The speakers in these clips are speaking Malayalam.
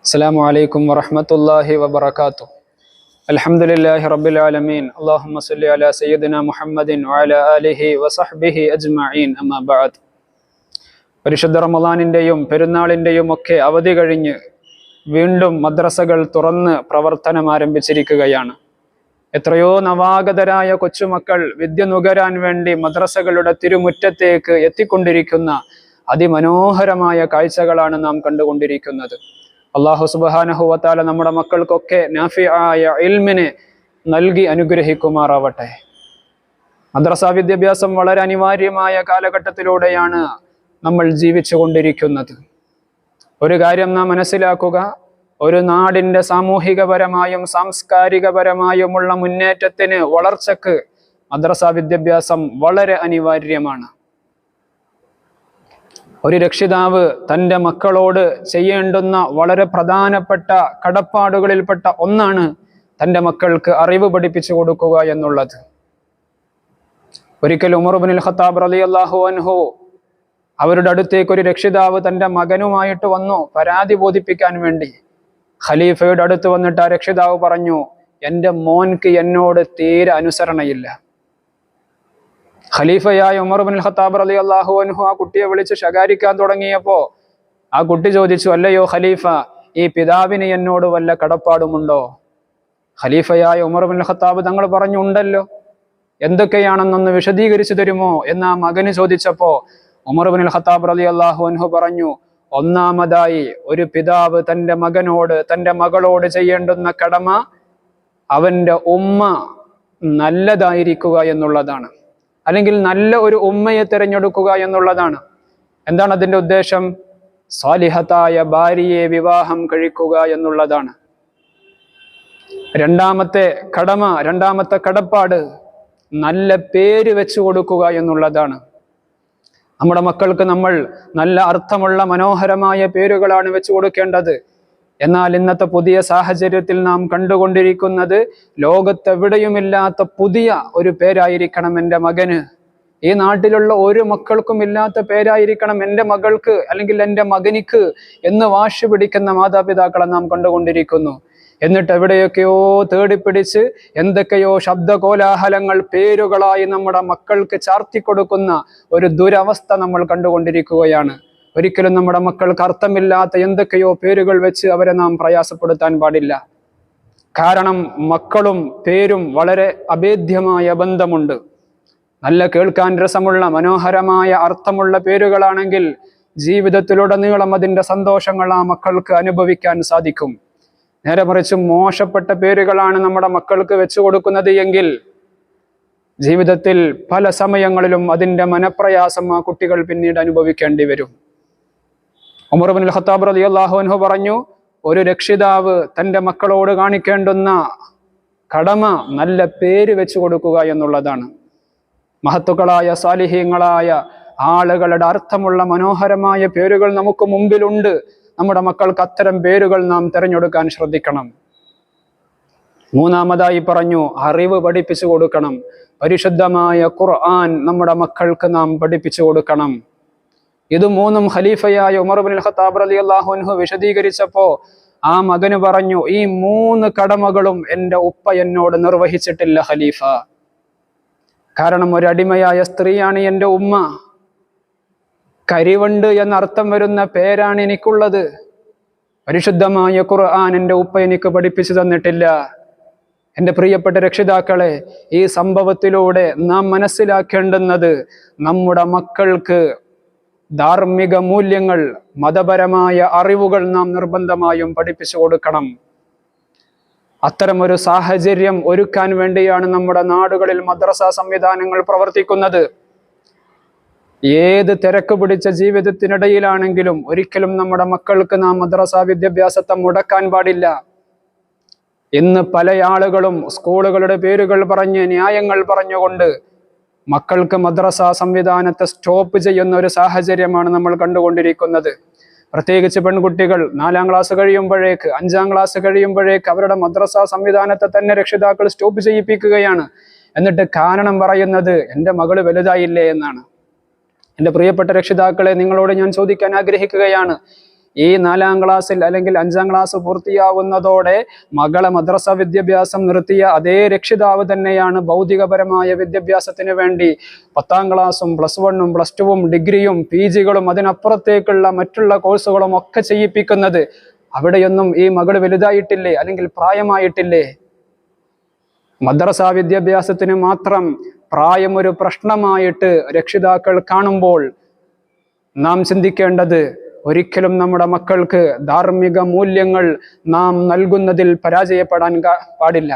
അസ്സലാമു അലൈക്കും വറഹ്മത്തുള്ളാഹി വബറകാതുഹു. അൽഹംദുലില്ലാഹി റബ്ബിൽ ആലമീൻ. അല്ലാഹുമ്മ സ്വല്ലി അലാ സയ്യിദിനാ മുഹമ്മദിൻ വഅലാ ആലിഹി വസഹ്ബിഹി അജ്മഈൻ. അമ്മാ ബഅദ്. പരിശുദ്ധ റമളാനിന്റെയും പെരുന്നാളിന്റെയും ഒക്കെ അവധി കഴിഞ്ഞ് വീണ്ടും മദ്രസകൾ തുറന്ന് പ്രവർത്തനം ആരംഭിച്ചിരിക്കുകയാണ്. എത്രയോ നവാഗതരായ കൊച്ചുമക്കൾ വിദ്യ നുകരാൻ വേണ്ടി മദ്രസകളുടെ തിരുമുറ്റത്തേക്ക് എത്തിക്കൊണ്ടിരിക്കുന്ന അതിമനോഹരമായ കാഴ്ചകളാണ് നാം കണ്ടുകൊണ്ടിരിക്കുന്നത്. അല്ലാഹു സുബ്ഹാനഹു വ തആല നമ്മുടെ മക്കൾക്കൊക്കെ നാഫിആയ ഇൽമിനെ നൽകി അനുഗ്രഹിക്കുമാറാവട്ടെ. മദ്രസാ വിദ്യാഭ്യാസം വളരെ അനിവാര്യമായ കാലഘട്ടത്തിലൂടെയാണ് നമ്മൾ ജീവിച്ചു കൊണ്ടിരിക്കുന്നത്. ഒരു കാര്യം നാം മനസ്സിലാക്കുക, ഒരു നാടിൻ്റെ സാമൂഹികപരമായും സാംസ്കാരികപരമായുമുള്ള മുന്നേറ്റത്തിന്, വളർച്ചക്ക് മദ്രസാ വിദ്യാഭ്യാസം വളരെ അനിവാര്യമാണ്. ഒരു രക്ഷിതാവ് തൻ്റെ മക്കളോട് ചെയ്യേണ്ടുന്ന വളരെ പ്രധാനപ്പെട്ട കടപ്പാടുകളിൽപ്പെട്ട ഒന്നാണ് തൻ്റെ മക്കൾക്ക് അറിവ് പഠിപ്പിച്ചു കൊടുക്കുക എന്നുള്ളത്. ഒരിക്കൽ ഉമർ ഇബ്നുൽ ഖത്താബ് റളിയല്ലാഹു അൻഹു അവരുടെ അടുത്തേക്ക് ഒരു രക്ഷിതാവ് തൻ്റെ മകനുമായിട്ട് വന്നു പരാതി ബോധിപ്പിക്കാൻ വേണ്ടി. ഖലീഫയുടെ അടുത്ത് വന്നിട്ട് ആ രക്ഷിതാവ് പറഞ്ഞു, എൻ്റെ മോൻക്ക് എന്നോട് തീരെ അനുസരണയില്ല. ഖലീഫയായ ഉമർ ഇബ്നുൽ ഖത്താബ് റളിയല്ലാഹു അൻഹു ആ കുട്ടിയെ വിളിച്ച് ശകാരിക്കാൻ തുടങ്ങിയപ്പോൾ ആ കുട്ടി ചോദിച്ചു, അല്ലയോ ഖലീഫ, ഈ പിതാവിന് എന്നോട് വല്ല കടപ്പാടുമുണ്ടോ? ഖലീഫയായ ഉമർ ഇബ്നുൽ ഖത്താബ് തങ്ങൾ പറഞ്ഞു, ഉണ്ടല്ലോ. എന്തൊക്കെയാണെന്നൊന്ന് വിശദീകരിച്ചു തരുമോ എന്ന് ആ മകന് ചോദിച്ചപ്പോൾ ഉമർ ഇബ്നുൽ ഖത്താബ് റളിയല്ലാഹു അൻഹു പറഞ്ഞു, ഒന്നാമതായി ഒരു പിതാവ് തൻ്റെ മകനോട്, തൻ്റെ മകളോട് ചെയ്യേണ്ടുന്ന കടമ അവൻ്റെ ഉമ്മ നല്ലതായിരിക്കുക എന്നുള്ളതാണ്, അല്ലെങ്കിൽ നല്ല ഒരു ഉമ്മയെ തിരഞ്ഞെടുക്കുക എന്നുള്ളതാണ്. എന്താണ് അതിൻ്റെ ഉദ്ദേശം? സാലിഹത്തായ ഭാര്യയെ വിവാഹം കഴിക്കുക എന്നുള്ളതാണ്. രണ്ടാമത്തെ കടപ്പാട് നല്ല പേര് വെച്ചു കൊടുക്കുക എന്നുള്ളതാണ്. നമ്മുടെ മക്കൾക്ക് നമ്മൾ നല്ല അർത്ഥമുള്ള മനോഹരമായ പേരുകളാണ് വെച്ചു കൊടുക്കേണ്ടത്. എന്നാൽ ഇന്നത്തെ പുതിയ സാഹചര്യത്തിൽ നാം കണ്ടുകൊണ്ടിരിക്കുന്നത് ലോകത്തെവിടെയുമില്ലാത്ത പുതിയ ഒരു പേരായിരിക്കണം എൻ്റെ മകന്, ഈ നാട്ടിലുള്ള ഒരു മക്കൾക്കും ഇല്ലാത്ത പേരായിരിക്കണം എൻ്റെ മകൾക്ക് അല്ലെങ്കിൽ എൻ്റെ മകനിക്ക് എന്ന് വാശി പിടിക്കുന്ന മാതാപിതാക്കളെ നാം കണ്ടുകൊണ്ടിരിക്കുന്നു. എന്നിട്ട് എവിടെയൊക്കെയോ തേടിപ്പിടിച്ച് എന്തൊക്കെയോ ശബ്ദകോലാഹലങ്ങൾ പേരുകളായി നമ്മുടെ മക്കൾക്ക് ചാർത്തിക്കൊടുക്കുന്ന ഒരു ദുരവസ്ഥ നമ്മൾ കണ്ടുകൊണ്ടിരിക്കുകയാണ്. ഒരിക്കലും നമ്മുടെ മക്കൾക്ക് അർത്ഥമില്ലാത്ത എന്തൊക്കെയോ പേരുകൾ വെച്ച് അവരെ നാം പ്രയാസപ്പെടുത്താൻ പാടില്ല. കാരണം മക്കളും പേരും വളരെ അഭേദ്യമായ ബന്ധമുണ്ട്. നല്ല കേൾക്കാൻ രസമുള്ള മനോഹരമായ അർത്ഥമുള്ള പേരുകളാണെങ്കിൽ ജീവിതത്തിലുടനീളം അതിൻ്റെ സന്തോഷങ്ങൾ ആ മക്കൾക്ക് അനുഭവിക്കാൻ സാധിക്കും. നേരെ മറിച്ച് മോശപ്പെട്ട പേരുകളാണ് നമ്മുടെ മക്കൾക്ക് വെച്ചു കൊടുക്കുന്നത് എങ്കിൽ ജീവിതത്തിൽ പല സമയങ്ങളിലും അതിൻ്റെ മനപ്രയാസം ആ കുട്ടികൾ പിന്നീട് അനുഭവിക്കേണ്ടി വരും. ഉമർ ഇബ്നുൽ ഖത്താബ് റളിയല്ലാഹു അൻഹു പറഞ്ഞു, ഒരു രക്ഷിതാവ് തൻ്റെ മക്കളോട് കാണിക്കേണ്ടുന്ന കടമ നല്ല പേര് വെച്ചു കൊടുക്കുക എന്നുള്ളതാണ്. മഹത്തുക്കളായ സാലിഹീങ്ങളായ ആളുകളുടെ അർത്ഥമുള്ള മനോഹരമായ പേരുകൾ നമുക്ക് മുമ്പിലുണ്ട്. നമ്മുടെ മക്കൾക്ക് അത്തരം പേരുകൾ നാം തിരഞ്ഞെടുക്കാൻ ശ്രദ്ധിക്കണം. മൂന്നാമതായി പറഞ്ഞു, അറിവ് പഠിപ്പിച്ചു കൊടുക്കണം. പരിശുദ്ധമായ ഖുർആൻ നമ്മുടെ മക്കൾക്ക് നാം പഠിപ്പിച്ചു കൊടുക്കണം. ഇത് മൂന്നും ഖലീഫയായ ഉമർ ഇബ്നുൽ ഖത്താബ് റളിയല്ലാഹു അൻഹു വിശദീകരിച്ചപ്പോൾ ആ മകന് പറഞ്ഞു, ഈ മൂന്ന് കടമകളും എൻ്റെ ഉപ്പ എന്നോട് നിർവഹിച്ചിട്ടില്ല ഖലീഫ. കാരണം ഒരടിമയായ സ്ത്രീയാണ് എൻ്റെ ഉമ്മ. കരിവണ്ട് എന്നർത്ഥം വരുന്ന പേരാണ് എനിക്കുള്ളത്. പരിശുദ്ധമായ ഖുർആൻ എൻ്റെ ഉപ്പ എനിക്ക് പഠിപ്പിച്ചു തന്നിട്ടില്ല. എൻ്റെ പ്രിയപ്പെട്ട രക്ഷിതാക്കളെ, ഈ സംഭവത്തിലൂടെ നാം മനസ്സിലാക്കേണ്ടുന്നത് നമ്മുടെ മക്കൾക്ക് ധാർമ്മിക മൂല്യങ്ങൾ, മതപരമായ അറിവുകൾ നാം നിർബന്ധമായും പഠിപ്പിച്ചു കൊടുക്കണം. അത്തരമൊരു സാഹചര്യം ഒരുക്കാൻ വേണ്ടിയാണ് നമ്മുടെ നാടുകളിൽ മദ്രസാ സംവിധാനങ്ങൾ പ്രവർത്തിക്കുന്നത്. ഏത് തിരക്ക് പിടിച്ച ജീവിതത്തിനിടയിലാണെങ്കിലും ഒരിക്കലും നമ്മുടെ മക്കൾക്ക് നാം മദ്രസാ വിദ്യാഭ്യാസത്തെ മുടക്കാൻ പാടില്ല. ഇന്ന് പല ആളുകളും സ്കൂളുകളുടെ പേരുകൾ പറഞ്ഞ്, ന്യായങ്ങൾ പറഞ്ഞുകൊണ്ട് മക്കൾക്ക് മദ്രസാ സംവിധാനത്തെ സ്റ്റോപ്പ് ചെയ്യുന്ന ഒരു സാഹചര്യമാണ് നമ്മൾ കണ്ടുകൊണ്ടിരിക്കുന്നത്. പ്രത്യേകിച്ച് പെൺകുട്ടികൾ 4ാം ക്ലാസ് കഴിയുമ്പോഴേക്ക്, 5ാം ക്ലാസ് കഴിയുമ്പോഴേക്ക് അവരുടെ മദ്രസാ സംവിധാനത്തെ തന്നെ രക്ഷിതാക്കൾ സ്റ്റോപ്പ് ചെയ്യിപ്പിക്കുകയാണ്. എന്നിട്ട് കാരണം പറയുന്നത് എൻ്റെ മകള് വലുതായില്ലേ എന്നാണ്. എൻ്റെ പ്രിയപ്പെട്ട രക്ഷിതാക്കളെ, നിങ്ങളോട് ഞാൻ ചോദിക്കാൻ ആഗ്രഹിക്കുകയാണ്, ഈ 4ാം ക്ലാസ്സിൽ അല്ലെങ്കിൽ 5ാം ക്ലാസ് പൂർത്തിയാവുന്നതോടെ മകളെ മദ്രസ വിദ്യാഭ്യാസം നിർത്തിയ അതേ രക്ഷിതാവ് തന്നെയാണ് ഭൗതികപരമായ വിദ്യാഭ്യാസത്തിന് വേണ്ടി 10ാം ക്ലാസ്സും +1ഉം +2ഉം ഡിഗ്രിയും PGകളും അതിനപ്പുറത്തേക്കുള്ള മറ്റുള്ള കോഴ്സുകളും ഒക്കെ ചെയ്യിപ്പിക്കുന്നത്. അവിടെയൊന്നും ഈ മകൾ വലുതായിട്ടില്ലേ, അല്ലെങ്കിൽ പ്രായമായിട്ടില്ലേ? മദ്രസ വിദ്യാഭ്യാസത്തിന് മാത്രം പ്രായം ഒരു പ്രശ്നമായിട്ട് രക്ഷിതാക്കൾ കാണുമ്പോൾ നാം ചിന്തിക്കേണ്ടത്, ഒരിക്കലും നമ്മുടെ മക്കൾക്ക് ധാർമ്മിക മൂല്യങ്ങൾ നാം നൽകുന്നതിൽ പരാജയപ്പെടാൻ പാടില്ല.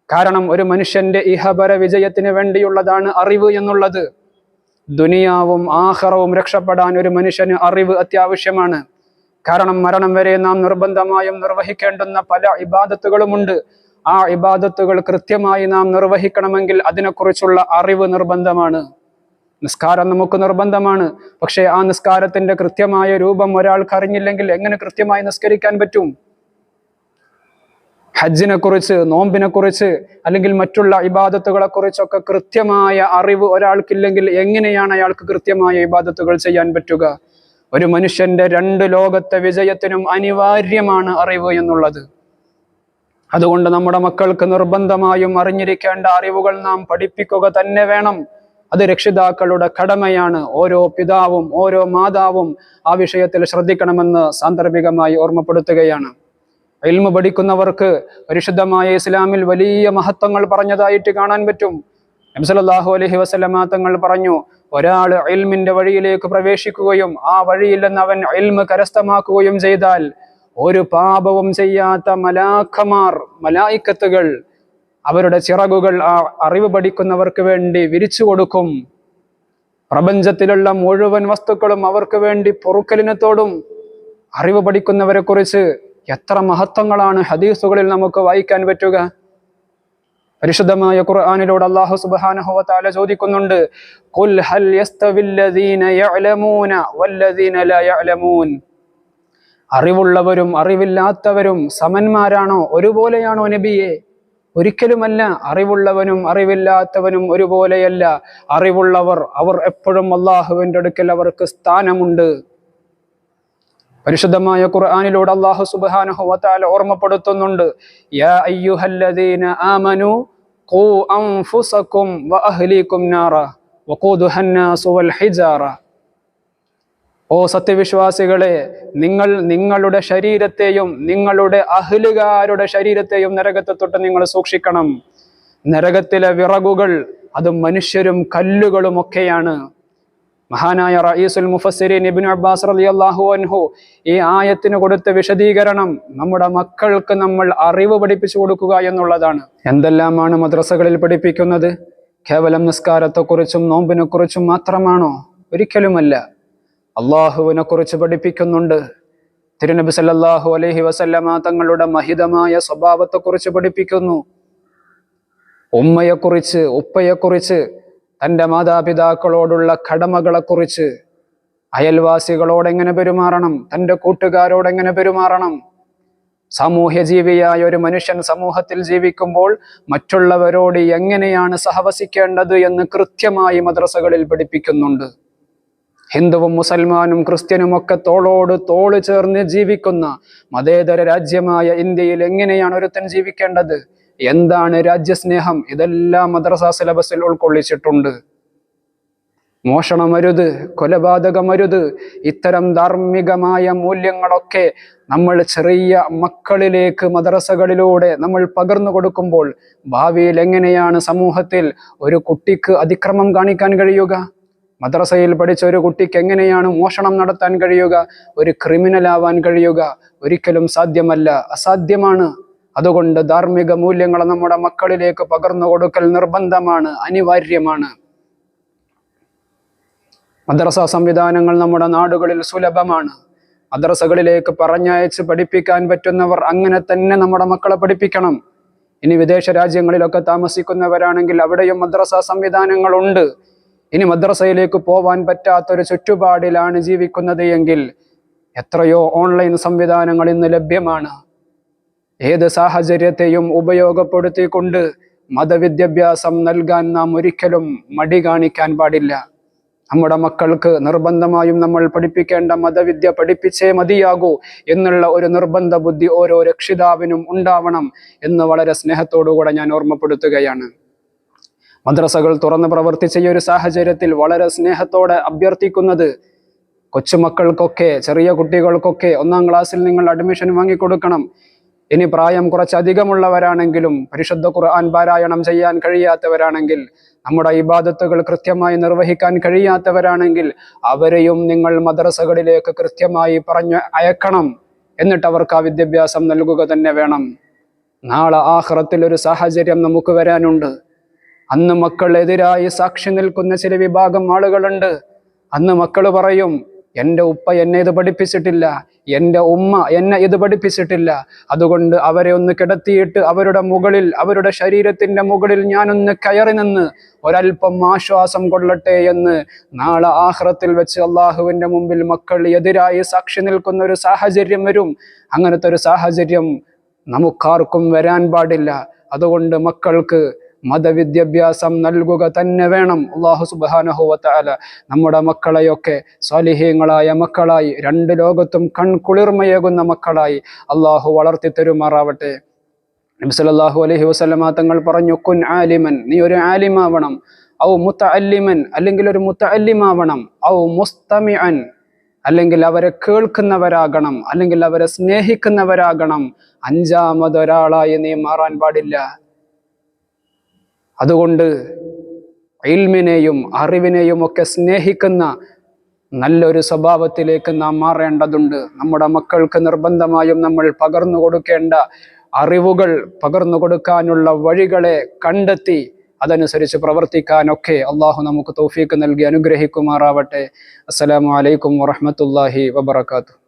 കാരണം ഒരു മനുഷ്യന്റെ ഇഹപര വിജയത്തിന് വേണ്ടിയുള്ളതാണ് അറിവ് എന്നുള്ളത്. ദുനിയാവും ആഖിറവും രക്ഷപ്പെടാൻ ഒരു മനുഷ്യന് അറിവ് അത്യാവശ്യമാണ്. കാരണം മരണം വരെ നാം നിർബന്ധമായും നിർവഹിക്കേണ്ടുന്ന പല ഇബാദത്തുകളുമുണ്ട്. ആ ഇബാദത്തുകൾ കൃത്യമായി നാം നിർവഹിക്കണമെങ്കിൽ അതിനെക്കുറിച്ചുള്ള അറിവ് നിർബന്ധമാണ്. നിസ്കാരം നമുക്ക് നിർബന്ധമാണ്. പക്ഷേ ആ നിസ്കാരത്തിന്റെ കൃത്യമായ രൂപം ഒരാൾക്ക് അറിഞ്ഞില്ലെങ്കിൽ എങ്ങനെ കൃത്യമായി നിസ്കരിക്കാൻ പറ്റും? ഹജ്ജിനെ കുറിച്ച്, നോമ്പിനെ കുറിച്ച്, അല്ലെങ്കിൽ മറ്റുള്ള ഇബാദത്തുകളെ കുറിച്ചൊക്കെ കൃത്യമായ അറിവ് ഒരാൾക്കില്ലെങ്കിൽ എങ്ങനെയാണ് അയാൾക്ക് കൃത്യമായ ഇബാദത്തുകൾ ചെയ്യാൻ പറ്റുക? ഒരു മനുഷ്യന്റെ 2 ലോകത്തെ വിജയത്തിനും അനിവാര്യമാണ് അറിവ് എന്നുള്ളത്. അതുകൊണ്ട് നമ്മുടെ മക്കൾക്ക് നിർബന്ധമായും അറിഞ്ഞിരിക്കേണ്ട അറിവുകൾ നാം പഠിപ്പിക്കുക തന്നെ വേണം. അത് രക്ഷിതാക്കളുടെ കടമയാണ്. ഓരോ പിതാവും ഓരോ മാതാവും ആ വിഷയത്തിൽ ശ്രദ്ധിക്കണമെന്ന് സാന്ദർഭികമായി ഓർമ്മപ്പെടുത്തുകയാണ്. ഇൽമു പഠിക്കുന്നവർക്ക് പരിശുദ്ധമായ ഇസ്ലാമിൽ വലിയ മഹത്വങ്ങൾ പറഞ്ഞതായിട്ട് കാണാൻ പറ്റും. നബി സല്ലല്ലാഹു അലൈഹി വസല്ലമ തങ്ങൾ പറഞ്ഞു, ഒരാൾ ഇൽമിന്റെ വഴിയിലേക്ക് പ്രവേശിക്കുകയും ആ വഴിയിൽ നിന്ന് അവൻ ഇൽമ് കരസ്ഥമാക്കുകയും ചെയ്താൽ ഒരു പാപവും ചെയ്യാത്ത മലായിക്കത്തുകൾ അവരുടെ ചിറകുകൾ ആ അറിവ് പഠിക്കുന്നവർക്ക് വേണ്ടി വിരിച്ചു കൊടുക്കും. പ്രപഞ്ചത്തിലുള്ള മുഴുവൻ വസ്തുക്കളും അവർക്ക് വേണ്ടി പൊറുക്കലിനത്തോടും. അറിവ് പഠിക്കുന്നവരെ കുറിച്ച് എത്ര മഹത്വങ്ങളാണ് ഹദീസുകളിൽ നമുക്ക് വായിക്കാൻ പറ്റുക. പരിശുദ്ധമായ ഖുർആനിലൂടെ അല്ലാഹു സുബ്ഹാനഹു വ തആല ചോദിക്കുന്നുണ്ട്, ഖുൽ ഹൽ യസ്തവില്ലദീന യഅലമൂന വല്ലദീന ലാ യഅലമൂൻ. അറിവുള്ളവരും അറിവില്ലാത്തവരും സമന്മാരാണോ, ഒരുപോലെയാണോ നബിയെ? ഒരിക്കലുമല്ല. അറിവുള്ളവനും അറിവില്ലാത്തവനും ഒരുപോലെയല്ല. അറിവുള്ളവർ അവർ എപ്പോഴും അല്ലാഹുവിന്റെ അടുക്കൽ അവർക്ക് സ്ഥാനമുണ്ട്. പരിശുദ്ധമായ ഖുർആനിലൂടെ അല്ലാഹു സുബ്ഹാനഹു വ തആല ഓർമ്മപ്പെടുത്തുന്നുണ്ട്, യാ അയ്യുഹല്ലദീന ആമനു ഖൂ അൻഫുസകും വ അഹ്ലീകും നാറ വഖൂദുഹൻ നാസു വൽ ഹിജാറ. ഓ സത്യവിശ്വാസികളെ, നിങ്ങൾ നിങ്ങളുടെ ശരീരത്തെയും നിങ്ങളുടെ അഹ്ലുകാരുടെ ശരീരത്തെയും നരകത്തെ തൊട്ട് നിങ്ങൾ സൂക്ഷിക്കണം. നരകത്തിലെ വിറകുകൾ അത് മനുഷ്യരും കല്ലുകളും ഒക്കെയാണ്. മഹാനായ റഈസുൽ മുഫസ്സിരീൻ ഇബ്നു അബ്ബാസ് റളിയല്ലാഹു അൻഹു ഈ ആയത്തിന് കൊടുത്ത വിശദീകരണം നമ്മുടെ മക്കൾക്ക് നമ്മൾ അറിവ് പഠിപ്പിച്ചു കൊടുക്കുക എന്നുള്ളതാണ്. എന്തെല്ലാമാണ് മദ്രസകളിൽ പഠിപ്പിക്കുന്നത്? കേവലം നിസ്കാരത്തെക്കുറിച്ചും നോമ്പിനെ കുറിച്ചും മാത്രമാണോ? ഒരിക്കലുമല്ല. അള്ളാഹുവിനെ കുറിച്ച് പഠിപ്പിക്കുന്നുണ്ട്. തിരുനബി സല്ലല്ലാഹു അലൈഹി വസല്ലമ തങ്ങളുടെ മഹിതമായ സ്വഭാവത്തെക്കുറിച്ച് പഠിപ്പിക്കുന്നു. ഉമ്മയെക്കുറിച്ച്, ഉപ്പയെക്കുറിച്ച്, തൻ്റെ മാതാപിതാക്കളോടുള്ള കടമകളെക്കുറിച്ച്, അയൽവാസികളോട് എങ്ങനെ പെരുമാറണം, തൻ്റെ കൂട്ടുകാരോട് എങ്ങനെ പെരുമാറണം. സാമൂഹ്യ ജീവിയായ ഒരു മനുഷ്യൻ സമൂഹത്തിൽ ജീവിക്കുമ്പോൾ മറ്റുള്ളവരോട് എങ്ങനെയാണ് സഹവസിക്കേണ്ടത് എന്ന് കൃത്യമായി മദ്രസകളിൽ പഠിപ്പിക്കുന്നുണ്ട്. ഹിന്ദുവും മുസൽമാനും ക്രിസ്ത്യനും ഒക്കെ തോളോട് തോള് ചേർന്ന് ജീവിക്കുന്ന മതേതര രാജ്യമായ ഇന്ത്യയിൽ എങ്ങനെയാണ് ഒരുത്തൻ ജീവിക്കേണ്ടത്? എന്താണ് രാജ്യസ്നേഹം? ഇതെല്ലാം മദ്രസ സിലബസിൽ ഉൾക്കൊള്ളിച്ചിട്ടുണ്ട്. മോഷണമരുത്, കൊലപാതകമരുത്, ഇത്തരം ധാർമ്മികമായ മൂല്യങ്ങളൊക്കെ നമ്മൾ ചെറിയ മക്കളിലേക്ക് മദ്രസകളിലൂടെ നമ്മൾ പകർന്നു കൊടുക്കുമ്പോൾ ഭാവിയിൽ എങ്ങനെയാണ് സമൂഹത്തിൽ ഒരു കുട്ടിക്ക് അതിക്രമം കാണിക്കാൻ കഴിയുക? മദ്രസയിൽ പഠിച്ച ഒരു കുട്ടിക്ക് എങ്ങനെയാണ് മോഷണം നടത്താൻ കഴിയുക, ഒരു ക്രിമിനൽ ആവാൻ കഴിയുക? ഒരിക്കലും സാധ്യമല്ല, അസാധ്യമാണ്. അതുകൊണ്ട് ധാർമ്മിക മൂല്യങ്ങൾ നമ്മുടെ മക്കളിലേക്ക് പകർന്നു കൊടുക്കൽ നിർബന്ധമാണ്, അനിവാര്യമാണ്. മദ്രസ സംവിധാനങ്ങൾ നമ്മുടെ നാടുകളിൽ സുലഭമാണ്. മദ്രസകളിലേക്ക് പറഞ്ഞയച്ച് പഠിപ്പിക്കാൻ പറ്റുന്നവർ അങ്ങനെ തന്നെ നമ്മുടെ മക്കളെ പഠിപ്പിക്കണം. ഇനി വിദേശ രാജ്യങ്ങളിലൊക്കെ താമസിക്കുന്നവരാണെങ്കിൽ അവിടെയും മദ്രസ സംവിധാനങ്ങളുണ്ട്. ഇനി മദ്രസയിലേക്ക് പോവാൻ പറ്റാത്തൊരു ചുറ്റുപാടിലാണ് ജീവിക്കുന്നത് എങ്കിൽ എത്രയോ ഓൺലൈൻ സംവിധാനങ്ങൾ ഇന്ന് ലഭ്യമാണ്. ഏത് സാഹചര്യത്തെയും ഉപയോഗപ്പെടുത്തിക്കൊണ്ട് മതവിദ്യാഭ്യാസം നൽകാൻ നാം ഒരിക്കലും മടി കാണിക്കാൻ പാടില്ല. നമ്മുടെ മക്കൾക്ക് നിർബന്ധമായും നമ്മൾ പഠിപ്പിക്കേണ്ട മതവിദ്യ പഠിപ്പിച്ചേ മതിയാകൂ എന്നുള്ള ഒരു നിർബന്ധ ബുദ്ധി ഓരോ രക്ഷിതാവിനും ഉണ്ടാവണം എന്ന് വളരെ സ്നേഹത്തോടുകൂടെ ഞാൻ ഓർമ്മപ്പെടുത്തുകയാണ്. മദ്രസകൾ തുറന്ന് പ്രവർത്തിച്ച ഈ ഒരു സാഹചര്യത്തിൽ വളരെ സ്നേഹത്തോടെ അഭ്യർത്ഥിക്കുന്നത്, കൊച്ചുമക്കൾക്കൊക്കെ, ചെറിയ കുട്ടികൾക്കൊക്കെ 1-ാം ക്ലാസ്സിൽ നിങ്ങൾ അഡ്മിഷൻ വാങ്ങിക്കൊടുക്കണം. ഇനി പ്രായം കുറച്ചധികമുള്ളവരാണെങ്കിലും പരിശുദ്ധ ഖുർആൻ പാരായണം ചെയ്യാൻ കഴിയാത്തവരാണെങ്കിൽ, നമ്മുടെ ഇബാദത്തുകൾ കൃത്യമായി നിർവഹിക്കാൻ കഴിയാത്തവരാണെങ്കിൽ അവരെയും നിങ്ങൾ മദ്രസകളിലേക്ക് കൃത്യമായി പറഞ്ഞു അയക്കണം. എന്നിട്ട് അവർക്ക് ആ വിദ്യാഭ്യാസം നൽകുക തന്നെ വേണം. നാളെ ആഖിറത്തിൽ ഒരു സാഹചര്യം നമുക്ക് വരാനുണ്ട്. അന്ന് മക്കളെതിരായി സാക്ഷി നിൽക്കുന്ന ചില വിഭാഗം ആളുകളുണ്ട്. അന്ന് മക്കൾ പറയും, എൻ്റെ ഉപ്പ എന്നെ ഇത് പഠിപ്പിച്ചിട്ടില്ല, എൻ്റെ ഉമ്മ എന്നെ ഇത് പഠിപ്പിച്ചിട്ടില്ല, അതുകൊണ്ട് അവരെ ഒന്ന് കിടത്തിയിട്ട് അവരുടെ മുകളിൽ, അവരുടെ ശരീരത്തിൻ്റെ മുകളിൽ ഞാനൊന്ന് കയറി നിന്ന് ഒരൽപ്പം ആശ്വാസം കൊള്ളട്ടെ എന്ന് നാളെ ആഖിറത്തിൽ വെച്ച് അള്ളാഹുവിൻ്റെ മുമ്പിൽ മക്കൾ എതിരായി സാക്ഷി നിൽക്കുന്ന ഒരു സാഹചര്യം വരും. അങ്ങനത്തെ ഒരു സാഹചര്യം നമുക്കാർക്കും വരാൻ പാടില്ല. അതുകൊണ്ട് മക്കൾക്ക് മതവിദ്യാഭ്യാസം നൽകുക തന്നെ വേണം. അല്ലാഹു സുബ്ഹാനഹു വ തആല നമ്മുടെ മക്കളെയൊക്കെ സ്വാലിഹീങ്ങളായ മക്കളായി, രണ്ട് ലോകത്തും കൺകുളിർമയേകുന്ന മക്കളായി അള്ളാഹു വളർത്തി തരുമാറാവട്ടെ. നബി സല്ലല്ലാഹു അലൈഹി വസല്ലമ തങ്ങൾ പറഞ്ഞു, കുൻ ആലിമൻ, നീ ഒരു ആലിമാവണം, ഔ മുതഅല്ലിമൻ, അല്ലെങ്കിൽ ഒരു മുതഅല്ലിമാവണം, ഔ മുസ്തമിഅൻ, അല്ലെങ്കിൽ അവരെ കേൾക്കുന്നവരാകണം, അല്ലെങ്കിൽ അവരെ സ്നേഹിക്കുന്നവരാകണം. അഞ്ചാമതൊരാളായി നീ മാറാൻ പാടില്ല. അതുകൊണ്ട് ഇൽമിനെയും അറിവിനെയും ഒക്കെ സ്നേഹിക്കുന്ന നല്ലൊരു സ്വഭാവത്തിലേക്ക് നാം മാറേണ്ടതുണ്ട്. നമ്മുടെ മക്കൾക്ക് നിർബന്ധമായും നമ്മൾ പകർന്നു കൊടുക്കേണ്ട അറിവുകൾ പകർന്നു കൊടുക്കാനുള്ള വഴികളെ കണ്ടെത്തി അതനുസരിച്ച് പ്രവർത്തിക്കാനൊക്കെ അള്ളാഹു നമുക്ക് തൗഫീഖ് നൽകി അനുഗ്രഹിക്കുമാറാവട്ടെ. അസ്സലാമു അലൈക്കും വറഹ്മത്തുള്ളാഹി വബറകാതുഹു.